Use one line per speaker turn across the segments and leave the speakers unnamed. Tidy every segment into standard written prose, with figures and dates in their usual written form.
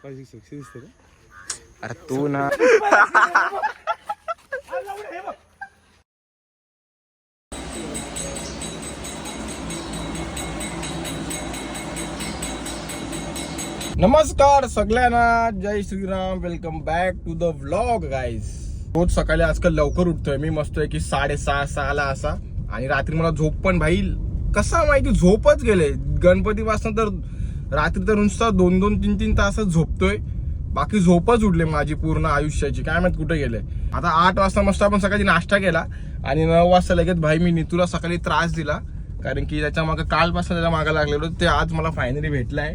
सकाळची सेक्सी दिसते का?
अरे तू ना नमस्कार सगळ्यांना, जय Shriram. Welcome back to the vlog guys. रोज सकाळी आजकाल लवकर उठतोय मी, मस्त आहे की 6:30-6ला असा. आणि रात्री मला झोप पण भाई कसा माहिती झोपच गेले. गणपती पासून तर रात्री तर नुसता 2-2, 3-3 तासच झोपतोय. बाकी झोपच उडले माझी पूर्ण आयुष्याची, काय माहित कुठे गेले. आता 8 वाजता मस्त आपण सकाळी नाश्ता केला आणि 9 वाजता लगेच भाई मी नीतूला सकाळी त्रास दिला, कारण की त्याच्या मागे कालपासून त्याच्या मागे लागलेलो. ते आज मला फायनली भेटलाय.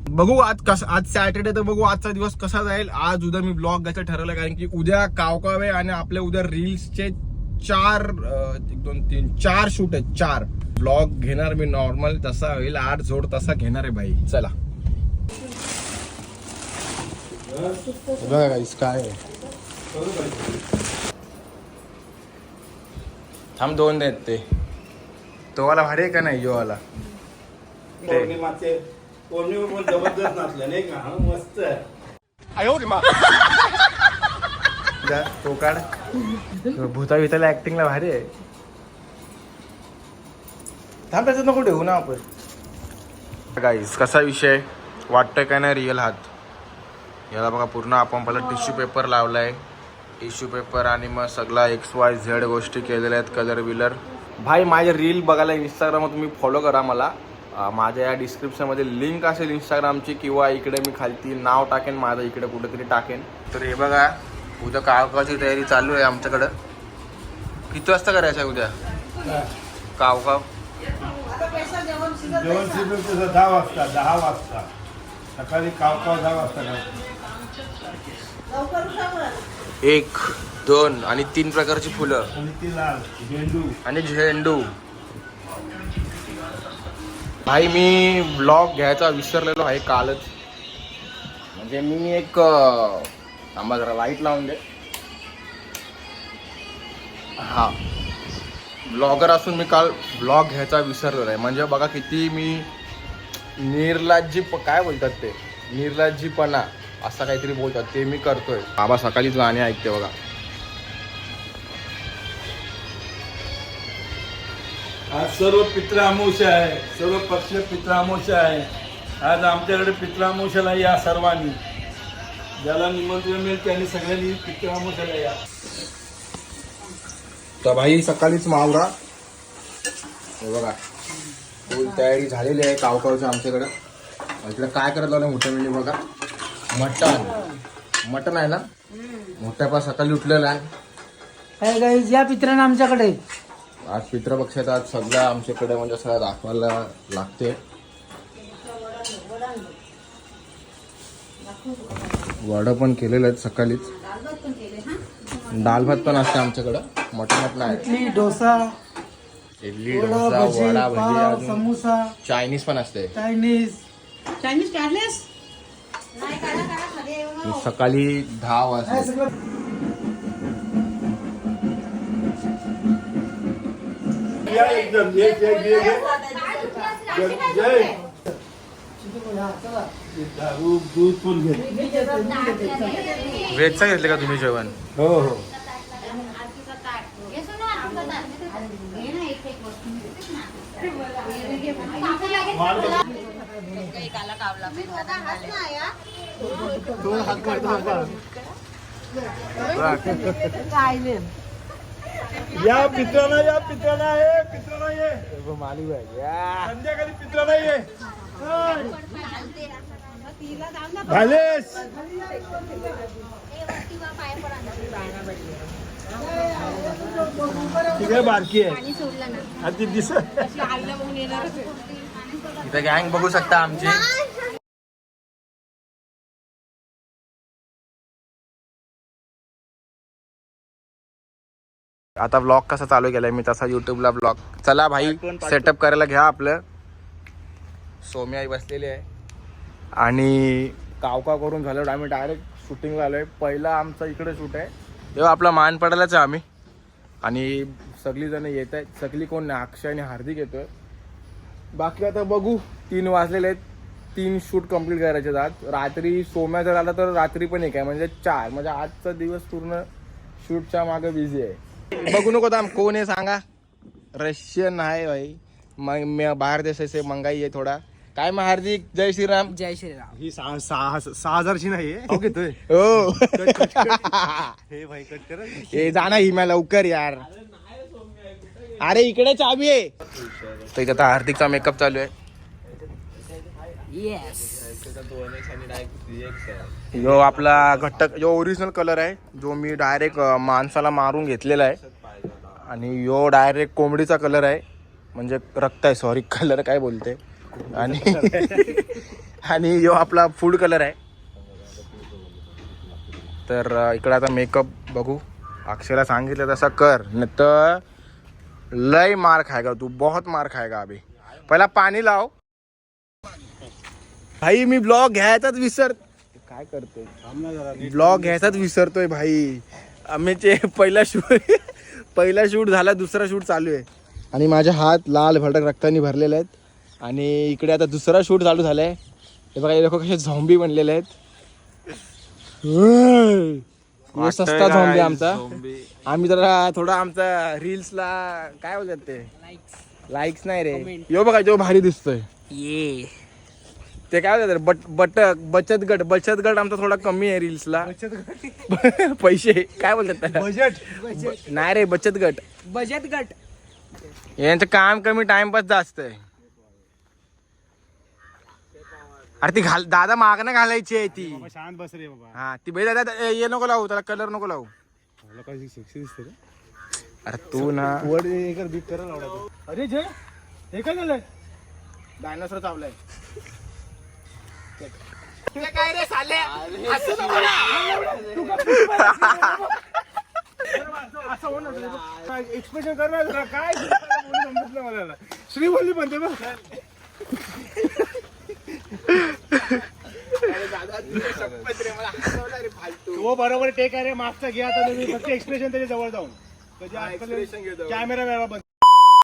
बघू आज सॅटर्डे, तर बघू आजचा दिवस कसा जाईल. आज उद्या मी ब्लॉग घ्यायचं ठरवलं, कारण की उद्या कावकावे आणि आपल्या उद्या रील्सचे 4 शूट आहेत. 4 ब्लॉग घेणार मी. नॉर्मल तसा होईल, 8 जोड तसा घेणार आहे भाई. चला बघा गाईस काय आहे. थांब 2 देत ते. तो वाला भारी आहे का नाही? यो वाला
पौर्णिमा जबरदस्त नाचलं नाही का? मस्त आहे.
तो काढ. भूता बिताला ऍक्टिंगला भारी आहे. थांब त्याचं नको ठेवू ना आपण. गाईस कसा विषय वाटतोय काय नाही रिअल हात. याला बघा पूर्ण आपण पहिला टिश्यू पेपर लावलाय. टिश्यू पेपर आणि मग सगळा XYZ गोष्टी केलेल्या आहेत, कलर बिलर. भाई माझे रील बघायला इंस्टाग्रामवर तुम्ही फॉलो करा मला. माझ्या या डिस्क्रिप्शनमध्ये लिंक असेल इंस्टाग्रामची, किंवा इकडे मी खालती नाव टाकेन माझं, इकडे कुठेतरी टाकेन. तर हे बघा उद्या कावकावची तयारी चालू आहे आमच्याकडं. किती वाजता करायचं आहे उद्या कावकाव?
जेवण शिबिर 10 वाजता सकाळी कावकाव 10 वाजता.
1, 2 आणि 3 प्रकारची फुलं
आणि ती लाल झेंडू
आणि झेंडू. भाई मी ब्लॉग घ्यायचा विसरलेलो आहे कालच. म्हणजे मी एक थांबा जरा लाईट लावून दे. हा, ब्लॉगर असून मी काल ब्लॉग घ्यायचा विसरलेलो आहे. म्हणजे बघा किती मी काय बोलतात ते, निर्लज्जीपणा असं काहीतरी बोलतात ते मी करतोय. बाबा सकाळीच गाणे ऐकते बघा.
आज सर्व पितृअमावस्या आहे, सर्व पक्ष पितृअमावस्या आहे. आज आमच्याकडे पितृअमावस्याला या सर्वांनी. ज्याला निमंत्रण मिळेल त्यांनी सगळ्यांनी पितृअमावस्याला या.
तर भाई सकाळीच मावरा हे बघा फुल तयारी झालेली आहे कावकावची आमच्याकडं. इकडे काय करत आलं मोठ्या म्हणजे बघा मटण आहे ना. मोठ्या सकाळी उठलेला आहे.
या पित्रांना आमच्याकडे
आज पितृपक्षात आज सगळं आमच्याकडे म्हणजे सगळं दाखवायला लागते. वडं पण केलेलं आहेत सकाळीच. दाल भात पण असते आमच्याकडं. मटण नाही.
इडली डोसा
वडा भजी
समोसा
चायनीज पण असते.
चायनीज काढलेस
सकाळी 10 वाजता.
एकदम जय दूध पण घे.
व्हेजचं घेतले का तुम्ही जेवण?
हो हो. या पित्रांना ये संध्याकाळी पित्रांना ये. भालेस ठीक आहे, बारकी आहे आधी दिसत.
इथं गँग बघू शकता आमची. आता ब्लॉग कसा चालू केलाय मी तसा युट्यूबला ब्लॉग. चला भाई सेटअप करायला घ्या आपलं. सोमी आई बसलेली आहे आणि कावकाव करून झालं आम्ही डायरेक्ट शूटिंगला आलोय. पहिला आमचा इकडे शूट आहे तेव्हा आपला मान पडायलाच आहे आम्ही. आणि सगळी जण येत आहेत. सगळी कोण नाही, अक्षय आणि हार्दिक येतोय. बाकी आता बघू. 3 वाजलेले आहेत. 3 शूट कम्प्लीट करायचे आहेत आज. रात्री सोम्या जर आला तर रात्री पण एक आहे, म्हणजे 4. म्हणजे आजचा दिवस पूर्ण शूटच्या मागे बिझी आहे. बघू नको दाम कोण आहे सांगा. रशियन आहे भाई, मग बाहेर देशाचे मंगाई आहे थोडा. काय मग हार्दिक, जय श्रीराम.
जय श्रीराम.
ही 6,000ची नाही
हो
हे भाई कट कर.
हे जाना हिम्या लवकर यार. अरे इकडे चाबी आहे. तर इथं आता हार्दिकचा मेकअप चालू आहे.
येस.
जो आपला घट्ट जो ओरिजिनल कलर आहे, जो मी डायरेक्ट माणसाला मारून घेतलेला आहे. आणि यो डायरेक्ट कोंबडीचा कलर आहे, म्हणजे रक्त आहे, सॉरी कलर काय बोलते. आणि आणि यो आपला फूड कलर आहे. तर इकडे आता मेकअप बघू. अक्षयला सांगितलं तसा कर, नाही तर लय मार खायगा तू, बहुत मार खायगा. अभि पहिला पाणी लाव. भाई मी ब्लॉग घ्यायचाच काय करतोय, ब्लॉग घ्यायचाच विसरतोय भाई. आम्हीचे पहिला शूट झाला, दुसरा शूट चालू आहे. आणि माझे हात लाल भडक रक्तानी भरलेले आहेत. आणि इकडे आता दुसरा शूट चालू झालाय. हे बघा, हे लोक कसे झॉम्बी बनलेले आहेत. सस्ता झॉम्बी आमचा. आम्ही जरा थोडा आमचा रील्सला काय बोलतात ते, लाईक्स नाही रे. यो बघा जो भारी दिसतोय
ये
ते काय बोलतात, बचत गट आमचा थोडा कमी आहे रील्सला. पैसे काय बोलतात त्याला,
बजेट
नाही रे, बचत गट. यांचं काम कमी, टाइमपास जास्त आहे. अरे ती दादा मागणं घालायची आहे ती.
शांत बस रे बाबा.
हा ती बाई दादा ये नको लावू, त्याला कलर नको लावू.
सेक्सी दिसते रे.
अरे तू ना
वर एकर बीट करायला आवडतो. अरे जय हे काय झालंय.
डायनोसॉर चावलाय.
काय रे साले.
एक्सप्रेशन कर ना जरा. काय समजलं मला. श्रीवल्ली म्हणते बघ. तो बरोबर टेक आहे रे. मागचा घ्या आता. फक्त एक्सप्रेशन त्याच्या जवळ जाऊन कॅमेरा बंद.